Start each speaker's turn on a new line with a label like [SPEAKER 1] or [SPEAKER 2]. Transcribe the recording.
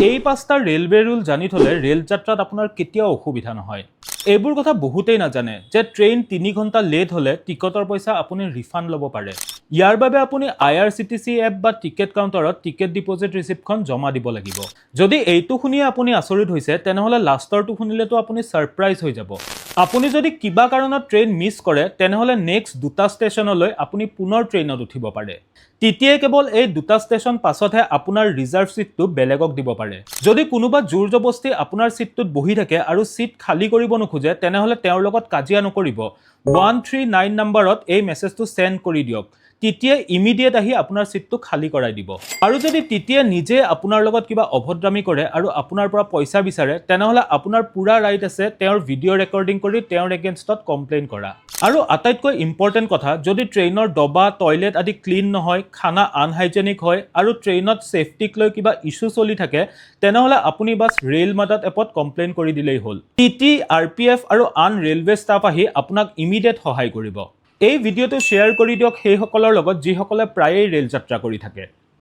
[SPEAKER 1] এই পাঁচটা railway rule জানি থলে ৰেল যাত্ৰাত আপোনাৰ কেতিয়াও অসুবিধা নহয়। এইবোৰ কথা বহুতেই নাজানে যে ট্ৰেইন 3 ঘণ্টা লেট হলে টিকটৰ পইচা আপুনি ৰিফাণ্ড ল'ব পাৰে। ইয়াৰ বাবে আপুনি IRCTC এপ বা টিকেট কাউণ্টাৰত টিকেট ডিপজিট ৰিচিপ্টখন জমা দিব লাগিব। যদি এইটো শুনিয়ে আপুনি আচৰিত হৈছে তেনেহলে লাষ্টৰটো শুনিলেতো আপুনি সাৰপ্ৰাইজ হৈ যাব। আপুনি যদি কিবা কাৰণত ট্ৰেইন মিছ কৰে তেনেহলে নেক্সট দুটা ষ্টেচনলৈ আপুনি পুনৰ ট্ৰেইনত উঠিব পাৰে। টিটিয়ে কেৱল এই দুটা ষ্টেচন পাছতহে আপোনাৰ ৰিজাৰ্ভ সিটটো বেলেগক দিব পাৰে। যদি কোনোবা জোৰ জবস্তি আপোনাৰ সিটটোত বহি থাকে আৰু সিট খালী কৰিব নোখোজে তেনেহলে তেওঁৰ লগত কাজিয়া নকৰিব। 139 নম্বৰত এই মেছেজটো সেন্ড কৰি দিয়ক। টিটিয়ে ইমিডিয়েট আহি আপোনাৰ সিটটো খালী কৰাই দিব। আৰু যদি টিটিয়ে নিজে আপোনাৰ লগত কিবা অভদ্ৰামি কৰে আৰু আপোনাৰ পৰা পইচা বিচাৰে তেনেহলে আপোনাৰ পুৰা ৰাইট আছে তেওঁৰ ভিডিঅ' ৰেকৰ্ডিং কৰি তেওঁৰ এগেইনষ্টত কমপ্লেইন কৰা। আৰু আটাইতকৈ ইম্পৰ্টেণ্ট কথা, যদি ট্ৰেইনৰ ডবা টয়লেট আদি ক্লিন নহয়, খানা আনহাইজেনিক হয় আৰু ট্ৰেইনত সেফটিক লৈ কিবা ইস্যু চলি থাকে তেনেহলে আপুনি বাছ ৰেল মাদাত এপত কমপ্লেইন কৰি দিলেই হ'ল। টিটি, RPF আৰু আন ৰেলৱে ষ্টাফ আহি আপোনাক ইমিডিয়েট সহায় কৰিব। এই ভিডিঅ'টো শ্বেয়াৰ কৰি দিয়ক সেইসকলৰ লগত যিসকলে প্ৰায়েই ৰেল যাত্ৰা কৰি থাকে।